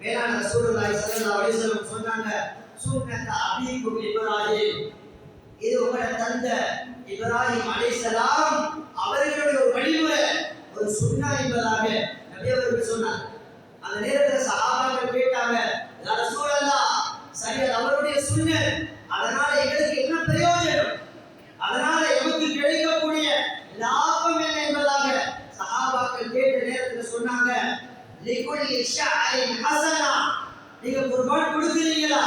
மேலான ரசூலுல்லாஹி ஸல்லல்லாஹு அலைஹி வஸல்லம் சொன்னாங்க, சுன்னத் அபீக்கும் இப்ராஹிம், இது உங்களோட தந்தை இப்ராஹிம் அலைஹிஸ்ஸலாம் அவர்களுடைய ஒரு வழிமுறை, ஒரு சுன்னா என்பதாக நபி அவர்கள் சொன்னார். அந்த நேரத்தில் சஹாபாக்கள் கேட்டாங்க, யா ரசூலல்லாஹ், சரி அது அவருடைய சுன்னத், அதனால எங்களுக்கு என்ன பிரயோஜனம், அதனால எமக்கு கிடைக்கக்கூடிய லாபம் என்ன என்பதாக சஹாபாக்கள் கேட்ட நேரத்தில் சொன்னாங்க, லிகுல்லி ஷஅரின் ஹஸனா, நீங்க குர்பான் கொடுக்கிறீங்களா,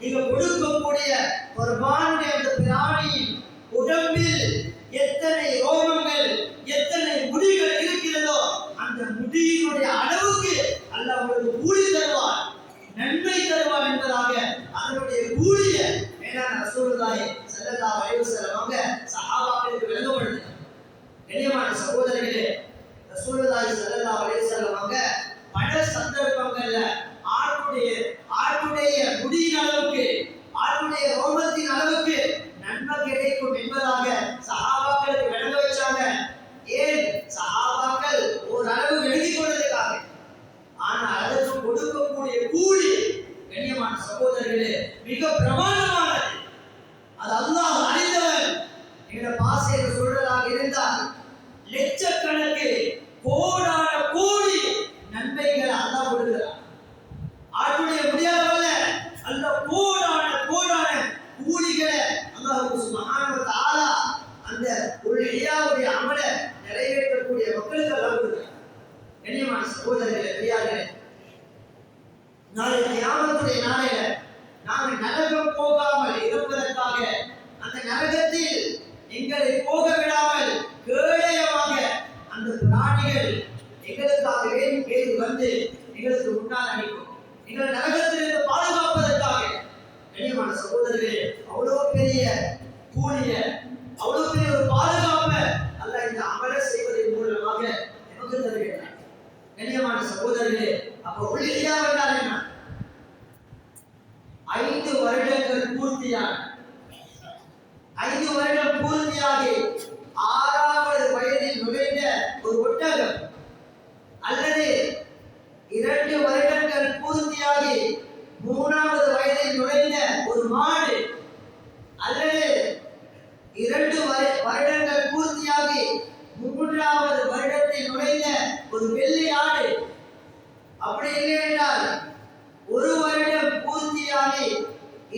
நீங்க கொடுக்கக்கூடிய குர்பானுடைய அந்த பிராணியின் உடம்பில் எத்தனை ரோமங்கள் எத்தனை முடிகள் இருக்கிறதோ அந்த முடியினுடைய அளவுக்கு அல்லாஹ் உங்களுக்கு கூலி தருவார், நன்மை தருவார் என்பதாக அதனுடைய கூலியை மேலான ரசூலுல்லாஹி ஸல்லல்லாஹு அலைஹி வஸல்லம் அவங்க சஹாபாக்களுக்கு விளங்கப்படுத்தினார். கண்ணியமான சகோதரர்களே, ரசூலுல்லாஹி ஸல்லல்லாஹு அலைஹி வஸல்லம் அவங்க பல சந்தர்ப்பங்கள்ல ஆட்டுடைய முடியின் அளவுக்கு ஆட்டுடைய ரோமத்தின் அளவுக்கு நன்மை கிடைக்கும் என்பதாக சஹாபாக்களுக்கு விளங்க வச்சாங்க. ஏன் சஹாபாக்கள் ஒரு அளவு விலகிக் கொண்டதற்காக, ஆனால் அதற்கு கொடுக்கக்கூடிய கூலி கண்ணியமான சகோதரர்களே மிக பிரமாண்டமானது. அது அல்லாஹ் அறிந்தவன். என்ற பாசையில் சொல்றதாக இருந்தால் லட்சக்கணக்கு கோடான கோடி நன்மைகளை அல்லாஹ் கொடுக்கிறார். ஆட்டுடைய முடியாதவல்ல, அல்ல கோடான கூலிகளை அல்லாஹ் சுப்ஹானஹு வ தஆலா அந்த உல்ஹியாவுடைய அமலை நிறைவேற்றக்கூடிய மக்களுக்கு அல்லாஹ் கொடுக்கிறார். கண்ணியமான சகோதரர்களே பெரியார்களே, நாளை கியாமத்துடைய நாளையில நாங்கள் நரகம் போகாமல் இருப்பதற்காக அந்த நரகத்தில் எங்களை போக விடாமல் கேடயமாக அந்த பிராணிகள் எங்களுக்காக வேண்டி வந்து எங்களுக்கு முன்னால் அளிக்கும், எங்களை நரகத்திலிருந்து பாதுகாப்பதற்காக. கண்ணியமான சகோதரர்களே, அவ்வளவு பெரிய கூலிய, அவ்வளவு பெரிய ஒரு பாதுகாப்பை அல்லாஹ் இந்த அமல செய்வதன் மூலமாக நமக்கு தருகிறார். கண்ணியமான சகோதரர்களே, அப்போ உல்ஹியா என்றால் என்ன? 5 வருடங்கள் பூர்த்தியாக 5 வருடம் பூர்த்தியாகி 6வது வயதில் நுழைந்த ஒரு ஒட்டகம், அல்லது 2 வருடங்கள் பூர்த்தியாகி 3வது வயதில் நுழைந்த ஒரு மாடு, அல்லது 2 வருடங்கள் பூர்த்தியாகி 3வது வருடத்தில் நுழைந்த ஒரு வெள்ளை ஆடு, அப்படி இல்லை என்றால் 1 வருடம் பூர்த்தியாகி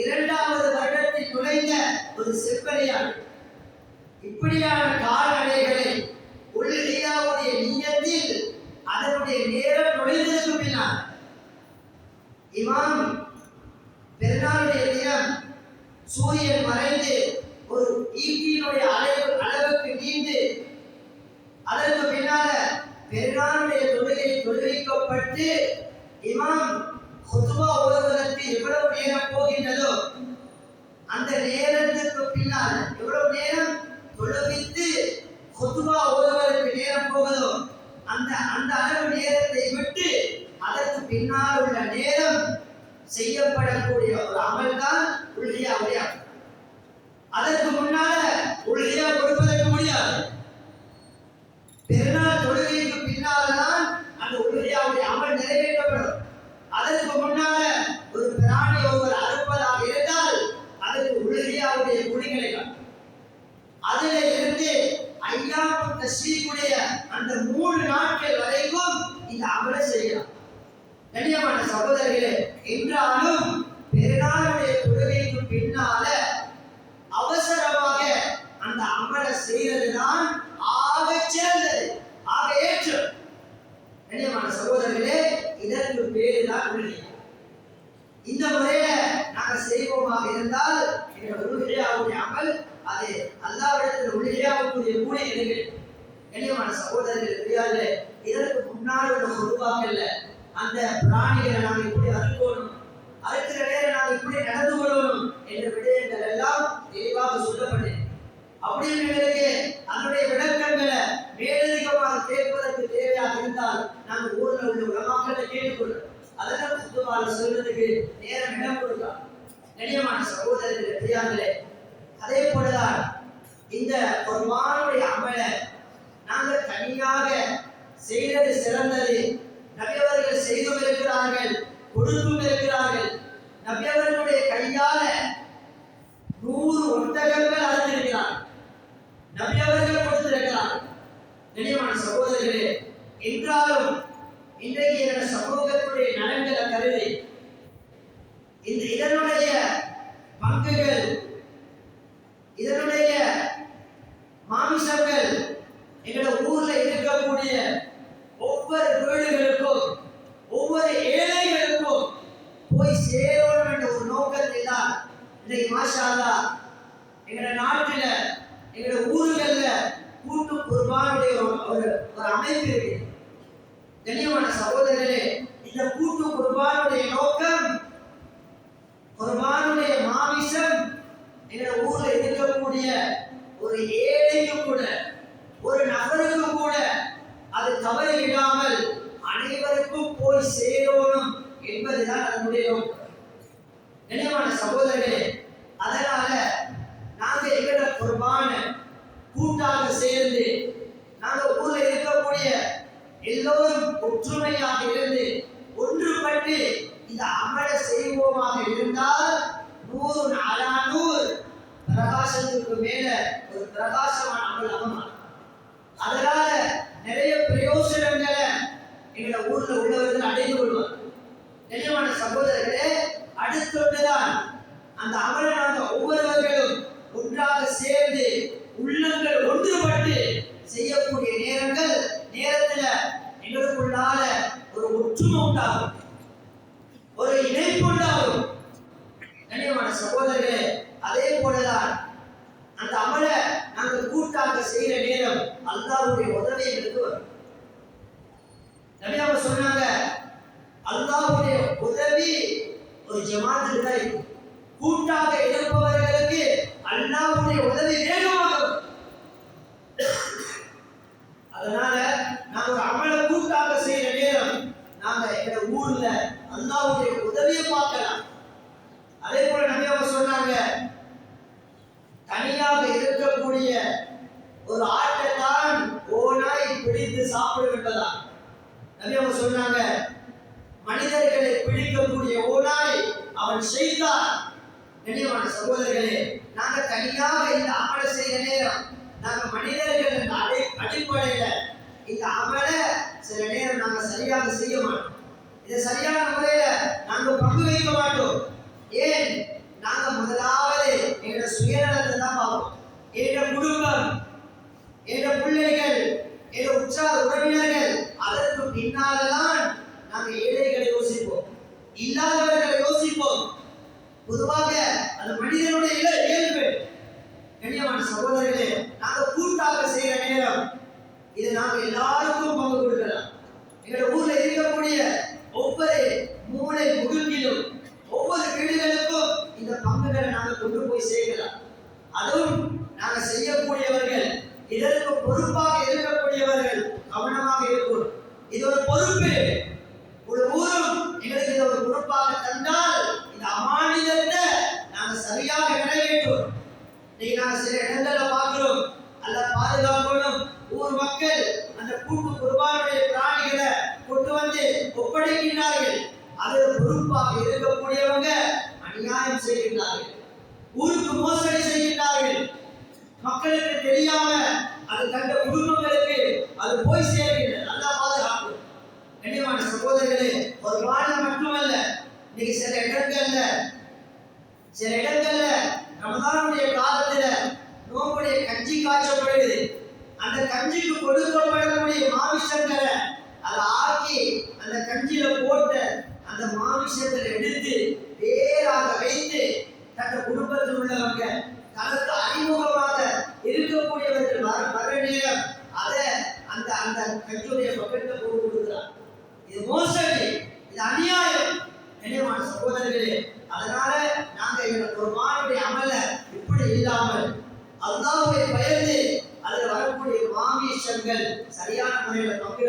2வது வருடத்தில் நுழைந்த ஒரு செப்பனியாடு, இப்படியான கால்நடைகளை உல்ஹியாவுடைய நியத்தில் அதனுடைய நேரம் நுழைந்ததற்கு பின்னால் இமாம் பெருநாளுடைய தினம் சூரியன் மறைந்து ஒரு ஈட்டியினுடைய அளவுக்கு நீண்டு அதற்கு பின்னால பெருநாளுடைய தொழுவிக்கப்பட்டு இமாம் குத்பா ஓதுவதற்கு எவ்வளவு நேரம் போகின்றதோ அந்த நேரத்திற்கு பின்னால் எவ்வளவு நேரம் தொழுவித்து குத்பா ஓதுவதற்கு நேரம் போகுதோ அந்த அளவு நேரத்தை விட்டு அதற்கு பின்னால் உள்ள நேரம் செய்யப்படக்கூடிய ஒரு அமல் தான் உல்ஹியாவுடைய அமல். அதற்கு முன்னால உல்ஹியா கொடுப்பதற்கு முடியாது. பெருநாள் தொழுகைக்கு பின்னால்தான் அந்த உல்ஹியாவுடைய அமல் நிறைவேற்றப்படும். அதற்கு முன்னால ஒரு பிராணி ஒருவர் அறுப்பதாக இருந்தால் அதற்கு உல்ஹியாவுடைய குடிகளை அதில் இருந்து ஐயாமு தஷ்ரீக்குடைய அந்த 3 நாட்கள் வரைக்கும் இந்த அமலை செய்யலாம். கண்ணியமான சகோதரர்களே, என்றாலும் பெருநாளுடைய தொழுகைக்கு பின்னால அவசரமாக அந்த அமலை செய்யறதுதான் ஆக சிறந்தது, ஆக ஏற்றம். கண்ணியமான சகோதரர்களே, இதற்கு பேரு தான் உல்ஹியா. இந்த முறையில நாங்க செய்வோமாக இருந்தால் எங்கள் உல்ஹியாவுடைய அமல் அது அல்லாஹ்விடத்தில் உல்ஹியாவுடைய கூலி கிடைக்கும். கண்ணியமான சகோதரர்களே பெரியார்களே, இதற்கு முன்னாடி உள்ள பொதுவாக்கல்ல அந்த பிராணிகளை நாங்கள் இப்படி அறுக்கணும், அறுக்கிற நேரம் நாங்கள் இப்படி நடந்து கொள்ளணும் என்ற விடயங்கள் எல்லாம் தெளிவாக சொல்லப்பட்டது. அப்படின்னு எங்களுக்கு அதனுடைய விளக்கங்களை மேலதிகமாக கேட்பதற்கு தேவையாக இருந்தால் நாங்கள் ஊரில் உள்ள உலமாக்களை கேட்டுக்கொள்ளும். அதெல்லாம் சுத்தமாக சொல்றதுக்கு நேரம் இடம் கொடுக்கலாம். கண்ணியமான சகோதரர்களே, பெரியார்களே, அதே போலதான் இந்த குர்ஆனுடைய அமலை நாங்கள் தனியாக செய்தது சிறந்தது. நபி அவர்கள் செய்தும் இருக்கிறார்கள், கொடுத்தும் இருக்கிறார்கள். நபி அவர்களுடைய கையால 100 ஒட்டகங்கள் அறுத்திருக்கிறார், நபி அவர்கள் கொடுத்திருக்கிறார். கண்ணியமான சகோதரர்களே, என்றாலும் இன்றைக்கு என்ற சமூகத்துடைய நலன்களை கருதி இதனுடைய பங்குகள், இதனுடைய மாமிசங்கள் எங்களோட ஊர்ல இருக்கக்கூடிய ஒவ்வொரு வீடுகளுக்கும் ஒவ்வொரு ஏழைகளுக்கும் போய் சேரணும் என்ற ஒரு நோக்கத்தில் தான் இன்றைக்கு மாஷா அல்லாஹ் எங்களோட நாட்டில் எங்களோட ஊர்கள்ல கூட்டு குர்பானுடைய ஒரு அமைப்பு இருக்கு. கண்ணியமான சகோதரர்களே, இந்த கூட்டு குர்பானுடைய நோக்கம், குர்பானுடைய மாமிசம் எங்களோட ஊர்ல இருக்கக்கூடிய ஒரு ஏழைக்கும் கூட, ஒரு நபருக்கும் கூட அது தவறு விடாமல் அனைவருக்கும் போய் சேரணும் என்பதுதான் அதனுடைய நோக்கம். கண்ணியமான சகோதரர்களே, அதனால நாங்க எங்களோட குர்பான கூட்டாக சேர்ந்து நாங்க ஊர்ல இருக்கக்கூடிய எல்லோரும் ஒற்றுமையாக இருந்து ஒன்றுபட்டு இந்த அமலை செய்வோமாக இருந்தால் 100 அலா 100 பிரகாசத்துக்கு மேல ஒரு பிரகாசமான அமல் அமையும். அதனால நிறைய பிரயோசனங்களை எங்களோட ஊர்ல உள்ளவர்கள் அடைந்து கொள்வார். கண்ணியமான சகோதரர்களே, அடுத்தொன்றுதான் அந்த அமலை நாங்கள் ஒவ்வொருவர்களும் ஒன்றாக சேர்ந்து உள்ளங்கள் ஒன்றுபட்டு செய்யக்கூடிய நேரத்துல எங்களுக்குள்ளால ஒரு ஒற்றுமை உண்டாகும், ஒரு இணைப்பு உண்டாகும். கண்ணியமான சகோதரர்களே, அதே போலதான் அந்த அமலை நாங்கள் கூட்டாக செய்கிற நேரம் அல்லாஹ்வுடைய உதவி எங்களுக்கு வரும். நபி அவங்க சொன்னாங்க, அல்லாஹ்வுடைய உதவி ஒரு ஜமாத்துக்கு தான் இருக்கு. கூட்டாக இருப்பவர்களுக்கு அல்லாஹ்வுடைய உதவி வேகமாக வரும். அதனால நாங்க ஒரு அமலை கூட்டாக செய்கிற நேரம் நாங்க எங்க ஊர்ல அல்லாஹ்வுடைய உதவியை பார்க்கலாம். அதே போல நபி அவங்க சொன்னாங்க, தனியாக இருக்கக்கூடிய ஒரு ஆட்டைத்தான் ஓநாய் பிடித்து சாப்பிடும் என்பதா. நபி அவங்க சொன்னாங்க, மனிதர்களை பிடிக்கக்கூடிய ஓநாய் அவன் செய்தான். கண்ணியமான சகோதரர்களே, நாங்க தனியாக இந்த அமலை செய்கிற நேரம் நாங்க மனிதர்கள் என்ற அடிப்படையில இந்த அமலை சில நேரம் நாங்க சரியாக செய்ய மாட்டோம். இதை சரியான முறையில நாங்க பங்கு வைக்க மாட்டோம். ஏன்? நாங்க முதலாவது எங்களோட சுயநலத்தை தான் பார்ப்போம். எங்களோட குடும்பம், எங்களோட பிள்ளைகள், எங்களோட உற்சாக உறவினர்கள், அதற்கு பின்னால்தான் நாங்க ஏழைகளை யோசிப்போம், இல்லாதவர்களை யோசிப்போம். பொதுவாக அந்த மனிதனுடைய இயல்பு. கண்ணியமான சகோதரர்களே, நாங்க கூட்டாக செய்கிற நேரம் இதை நாங்க எல்லாருக்கும் பங்கு கொடுக்கலாம். எங்களோட ஊர்ல இருக்கக்கூடிய ஒவ்வொரு மூளை முடுக்கிலும் ஒவ்வொரு வீடுகளுக்கும் இந்த பங்குகளை நாங்கள் கொண்டு போய் சேர்க்கலாம். அதுவும் நாங்கள் செய்யக்கூடியவர்கள், இதற்கு பொறுப்பாக இருக்கக்கூடியவர்கள் கவனமாக இருக்கும். இது ஒரு பொறுப்பு. ஒரு ஊரும் எங்களுக்கு இதை ஒரு பொறுப்பாக தந்தால் இந்த அமானிதத்தை நாங்கள் சரியாக நிறைவேற்றுவோம். இன்னைக்கு நாங்கள் சில இடங்களை பார்க்கிறோம், அல்ல பாதுகாக்கணும். ஊர் மக்கள் அந்த கூட்டு குர்பானுடைய பிராணிகளை கொண்டு வந்து ஒப்படைக்கின்றார்கள். அதில் பொறுப்பாக இருக்கக்கூடியவங்க அநியாயம் செய்கின்றார்கள், ஊருக்கு மோசடி செய்கின்றார்கள். மக்களுக்கு தெரியாம அது தந்த குடும்பங்களுக்கு அது போய் சேர்கின்றது. நல்லா பாதுகாக்கும். கண்ணியமான சகோதரர்களே, ஒரு மாநிலம் மட்டுமல்ல, இன்னைக்கு சில இடங்கள்ல ரமதானுடைய காலத்துல நோம்புடைய கஞ்சி காய்ச்சப்படுது. அந்த கஞ்சிக்கு கொடுக்கப்படக்கூடிய மாமிசங்களை அதை ஆக்கி அந்த கஞ்சியில போட்ட அந்த மாமிசத்தை எடுத்து வேறாக வைத்து தன் குடும்பத்தில் உள்ளவங்க தனக்கு அறிமுகமாக இருக்கக்கூடியவர்கள் வர நேரம் அதை அந்த கஞ்சியுடைய பக்கத்தை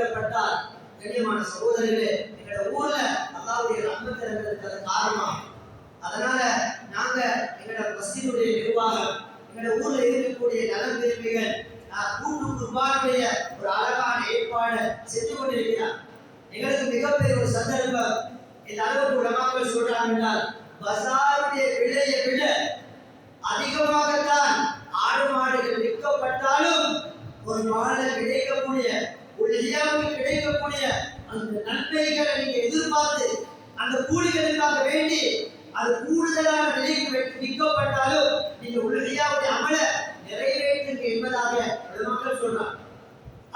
கைவிடப்பட்டால் கண்ணியமான சகோதரர்களே எங்களோட ஊர்ல அல்லாஹ்வுடைய ரஹ்மத் இறங்குறதுக்கு காரணம். அதனால நாங்க எங்களோட மஸ்ஜிதுடைய நிர்வாகம், எங்களோட ஊர்ல இருக்கக்கூடிய நலம் விரும்பிகள் கூட்டு குர்பானுடைய ஒரு அழகான ஏற்பாடு செஞ்சு கொண்டிருக்கிறார். எங்களுக்கு மிகப்பெரிய ஒரு சந்தர்ப்பம். இந்த அளவுக்கு உலமாக்கள் சொல்றாங்க, பசாருடைய விலையை விட அதிகமாகத்தான் ஆடு மாடுகள் விற்கப்பட்டாலும் ஒரு நாளில் கிடைக்கக்கூடிய ஒரு இயல்புக்கு கிடைக்கக்கூடிய அந்த நன்மைகளை நீங்க எதிர்பார்த்து அந்த கூலிகளுக்காக வேண்டி அது கூடுதலான விலைக்கு விற்கப்பட்டாலும் நீங்க உலகியாவுடைய அமல நிறைவேற்றுங்க என்பதாக மக்கள் சொல்றாங்க.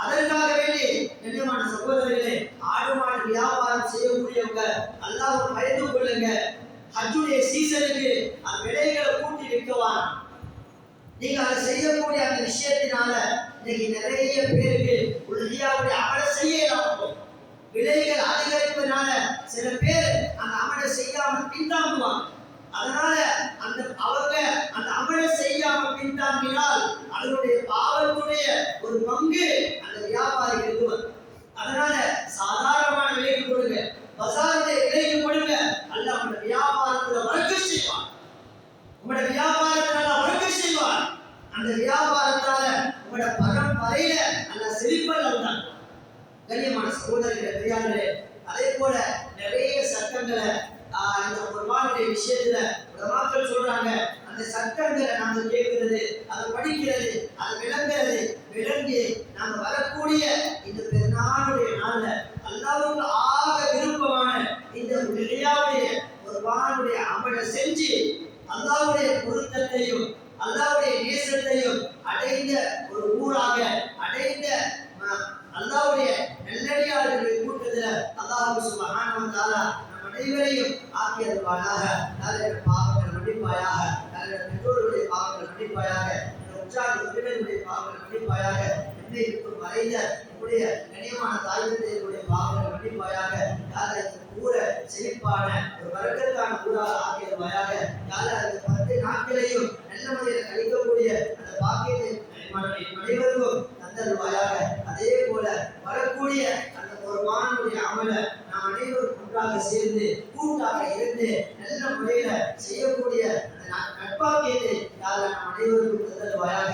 அதற்காக வேண்டி கண்ணியமான சகோதரர்களே, ஆடு மாடு வியாபாரம் செய்யக்கூடியவங்க அல்லாஹ்வை பயந்து கொள்ளுங்க. ஹஜ்ஜுடைய சீசனுக்கு அந்த விலைகளை கூட்டி விற்கவான். நீங்க அதை செய்யக்கூடிய அந்த விஷயத்தினால இன்னைக்கு நிறைய பேருக்கு உலகியாவுடைய அமல செய்யலாம். விலைகள் அதிகரிப்பதனால சில பேர் அந்த அமலை செய்யாமல் பின்தாங்குவாங்க. அதனால அவங்க அந்த அமலை செய்யாமல் பின்தாங்கினால் அதனுடைய பாவத்துடைய ஒரு பங்கு அந்த வியாபாரிகளுக்கு வரும். அதனால சாதாரணமான விலைக்கு கொடுங்க, பசாருடைய விலைக்கு கொடுங்க. அல்ல உங்களுடைய வியாபாரத்துல வளர்ச்சி செய்வான். உங்களுடைய வியாபாரத்தால வளர்ச்சி செய்வான். அந்த வியாபாரத்தால உங்களுடைய பரம்பரையில அல்ல செழிப்பல் தான். கண்ணியமான சகோதரர்களே, பெரியார்களே, அதே போல நிறைய சட்டங்களை இந்த குர்பானுடைய விஷயத்துல உலமாக்கள் சொல்றாங்க. அந்த சட்டங்களை நாங்க கேட்கிறது, அதை படிக்கிறது, அதை விளங்கி நாங்க வரக்கூடிய இந்த பெருநாளுடைய நாள்ல அல்லாஹ்வுக்கு ஆக விருப்பமான இந்த உலகியாவுடைய குர்பானுடைய அமலை செஞ்சு அல்லாஹ்வுடைய பொருத்தத்தையும் அல்லாஹ்வுடைய நேசத்தையும் அடைந்த ஒரு ஊராக அடைந்த அல்லாஹ்வுடைய நல்லடியார்களுடைய கூட்டத்தில் அல்லாஹ் சுப்ஹானஹு வ தஆலா நம் அனைவரையும் ஆக்கி அருள்வானாக. நல்ல பாவங்கள் மன்னிப்பாயாக, நல்ல பெற்றோருடைய பாவங்கள் மன்னிப்பாயாக, உற்சாக உறவினர்களுடைய பாவங்கள் மன்னிப்பாயாக, என்னை விட்டு மறைந்த நம்முடைய கண்ணியமான தாய் தந்தையருடைய பாவங்கள் மன்னிப்பாயாக. யாரை ஊரை செழிப்பான ஒரு வரக்கத்தான ஊராக ஆக்கி அருள்வாயாக. யாரை அந்த 10 நாட்களையும் நல்ல முறையில் கழிக்கக்கூடிய அந்த பாக்கியத்தை அனைவருக்கும் தந்தருவாயாக. அதே போல வரக்கூடிய அந்த குர்பானுடைய அமல நாம் அனைவரும் ஒன்றாக சேர்ந்து கூட்டாக இருந்து நல்ல முறையில செய்யக்கூடிய அந்த நட்பாக்கியத்தை நாம் அனைவருக்கும் தந்தருவாயாக.